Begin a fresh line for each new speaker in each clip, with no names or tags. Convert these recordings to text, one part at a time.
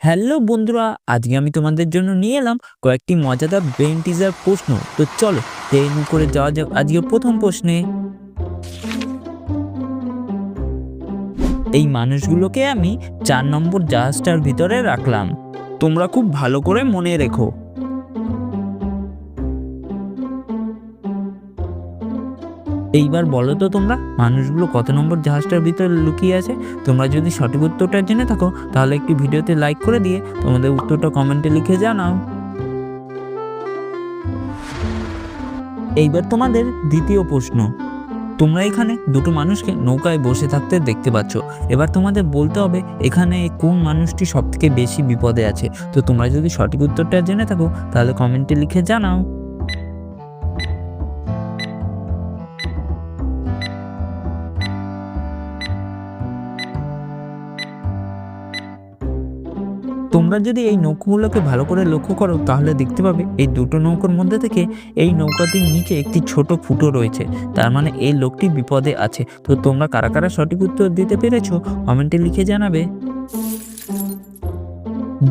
Hello বন্ধুরা, আজকে আমি তোমাদের জন্য নিয়ে এলাম কয়েকটি মজাদার ব্রেন টিজার প্রশ্ন। তো চলো ট্রেন করে যাওয়া যাক আজকে প্রথম প্রশ্নে। এই মানুষগুলোকে আমি 4 নম্বর জাহাজটার ভিতরে রাখলাম। তোমরা খুব ভালো করে মনে রেখো। এইবার বলো তো তোমরা মানুষগুলো কত নম্বর জাহাজটার ভিতরে লুকিয়ে আছে? তোমরা যদি সঠিক উত্তরটা জেনে থাকো তাহলে একটি ভিডিওতে লাইক করে দিয়ে তোমাদের উত্তরটা কমেন্টে লিখে জানাও। এইবার তোমাদের দ্বিতীয় প্রশ্ন। তোমরা এখানে দুটো মানুষকে নৌকায় বসে থাকতে দেখতে পাচ্ছ। এবার তোমাদের বলতে হবে এখানে কোন মানুষটি সবথেকে বেশি বিপদে আছে। তো তোমরা যদি সঠিক উত্তরটা জেনে থাকো তাহলে কমেন্টে লিখে জানাও। তোমরা যদি এই নৌকাগুলোকে ভালো করে লক্ষ্য করো তাহলে দেখতে পাবে এই দুটো নৌকার মধ্যে থেকে এই নৌকাটির নিচে একটি ছোট ফুটো রয়েছে। তার মানে এই লোকটি বিপদে আছে। তো তোমরা কারা কারা সঠিক উত্তর দিতে পেরেছো কমেন্টে লিখে জানাবে।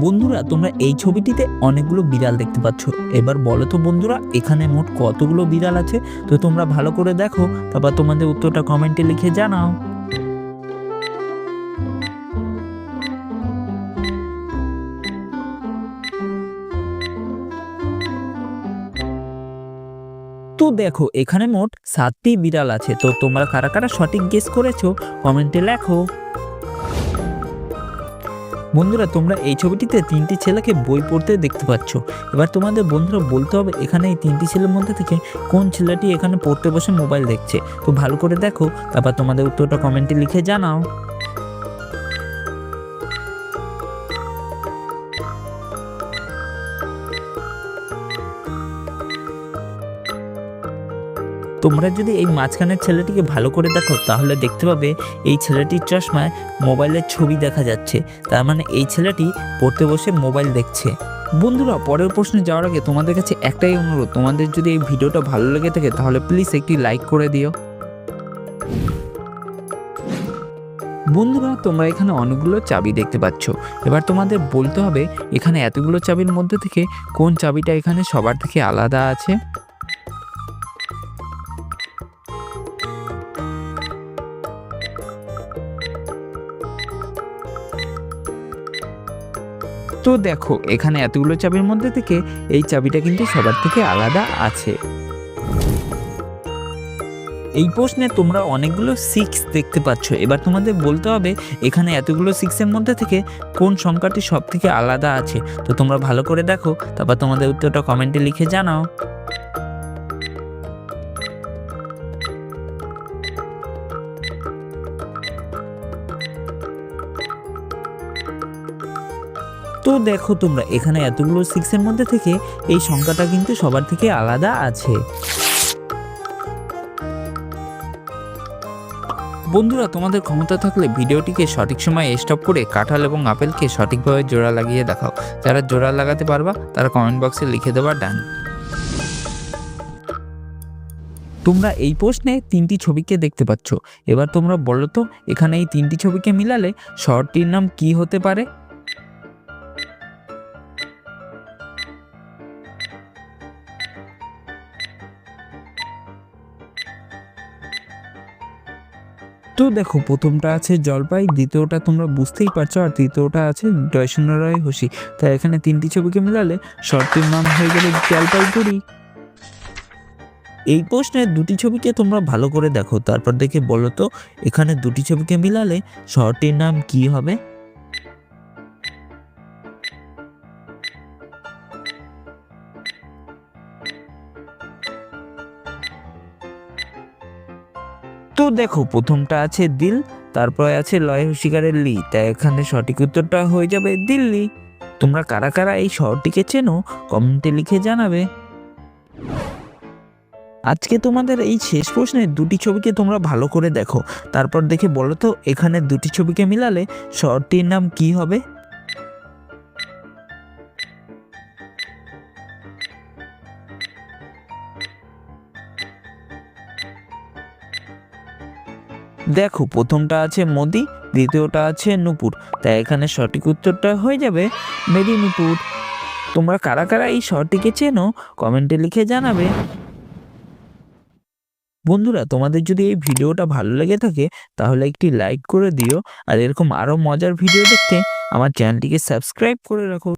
বন্ধুরা, তোমরা এই ছবিটিতে অনেকগুলো বিড়াল দেখতে পাচ্ছ। এবার বলো তো বন্ধুরা এখানে মোট কতগুলো বিড়াল আছে? তো তোমরা ভালো করে দেখো, তারপর তোমাদের উত্তরটা কমেন্টে লিখে জানাও। তো দেখো এখানে মোট 7টি বিড়াল আছে। তো তোমরা কারা কারা সঠিক গেস করেছো কমেন্টে লেখো। বন্ধুরা, তোমরা এই ছবিটিতে 3টি ছেলেকে বই পড়তে দেখতে পাচ্ছ। এবার তোমাদের বন্ধুরা বলতে হবে এখানে এই 3টি ছেলের মধ্যে থেকে কোন ছেলেটি এখানে পড়তে বসে মোবাইল দেখছে। তো ভালো করে দেখো, তারপর তোমাদের উত্তরটা কমেন্টে লিখে জানাও। তোমরা যদি এই মাঝখানের ছেলেটিকে ভালো করে দেখো তাহলে দেখতে পাবে এই ছেলেটির চশমায় মোবাইলের ছবি দেখা যাচ্ছে। তার মানে এই ছেলেটি পড়তে বসে মোবাইল দেখছে। বন্ধুরা, পরের প্রশ্নে যাওয়ার আগে তোমাদের কাছে একটাই অনুরোধ, তোমাদের যদি এই ভিডিওটা ভালো লেগে থাকে তাহলে প্লিজ একটি লাইক করে দিও। বন্ধুরা, তোমরা এখানে অনেকগুলো চাবি দেখতে পাচ্ছ। এবার তোমাদের বলতে হবে এখানে এতগুলো চাবির মধ্যে থেকে কোন চাবিটা এখানে সবার থেকে আলাদা আছে। তো দেখো এখানে এতগুলো চাবির মধ্যে থেকে এই চাবিটা কিন্তু সবার থেকে আলাদা আছে। এই প্রশ্নে তোমরা অনেকগুলো 6 দেখতে পাচ্ছ। এবার তোমাদের বলতে হবে এখানে এতগুলো 6-এর মধ্যে থেকে কোন সংখ্যাটি সব থেকে আলাদা আছে। তো তোমরা ভালো করে দেখো, তারপর তোমাদের উত্তরটা কমেন্টে লিখে জানাও। তো দেখো তোমরা এখানে এতগুলো 6-এর মধ্যে থেকে এই সংখ্যাটা কিন্তু সবার থেকে আলাদা আছে। বন্ধুরা, তোমাদের ক্ষমতা থাকলে ভিডিওটিকে সঠিক সময়ে স্টপ করে কাঁঠাল এবং আপেলকে সঠিকভাবে জোড়া লাগিয়ে দেখাও। যারা জোড়া লাগাতে পারবা তারা কমেন্ট বক্সে লিখে দেবা ডান। তোমরা এই প্রশ্নে 3টি ছবিকে দেখতে পাচ্ছ। এবার তোমরা বলো তো এখানে এই 3টি ছবিকে মিলালে শহরটির নাম কি হতে পারে? তো দেখো প্রথমটা আছে জলপাই, দ্বিতীয়টা তোমরা বুঝতেই পারছো, আর তৃতীয়টা আছে জয়সুন্দরায় হুসি। তাই এখানে 3টি ছবিকে মিলালে শহরটির নাম হয়ে গেল জলপাইগুড়ি। এই প্রশ্নের 2টি ছবিকে তোমরা ভালো করে দেখো, তারপর দেখে বলো তো এখানে 2টি ছবিকে মিলালে শহরটির নাম কি হবে? তো দেখো প্রথমটা আছে দিল, তারপরে আছে লয় হুশিয়ারের লি। তাই এখানে সঠিক উত্তরটা হয়ে যাবে দিল্লি। তোমরা কারা কারা এই শহরটিকে চেনো কমেন্টে লিখে জানাবে। আজকে তোমাদের এই শেষ প্রশ্নের 2টি ছবিকে তোমরা ভালো করে দেখো, তারপর দেখে বলো তো এখানে 2টি ছবিকে মিলালে শহরটির নাম কি হবে? দেখো, প্রথমটা আছে মোদি, দ্বিতীয়টা আছে নূপুর, তাই এখানে সঠিক উত্তরটা হয়ে যাবে মেদিনীপুর। তোমরা কারা কারা এই শহরটিকে চেনো কমেন্টে লিখে জানাবে। বন্ধুরা, তোমাদের যদি এই ভিডিওটা ভালো লেগে থাকে তাহলে একটি লাইক করে দিও, আর এরকম আরও মজার ভিডিও দেখতে আমার চ্যানেলটিকে সাবস্ক্রাইব করে রাখো।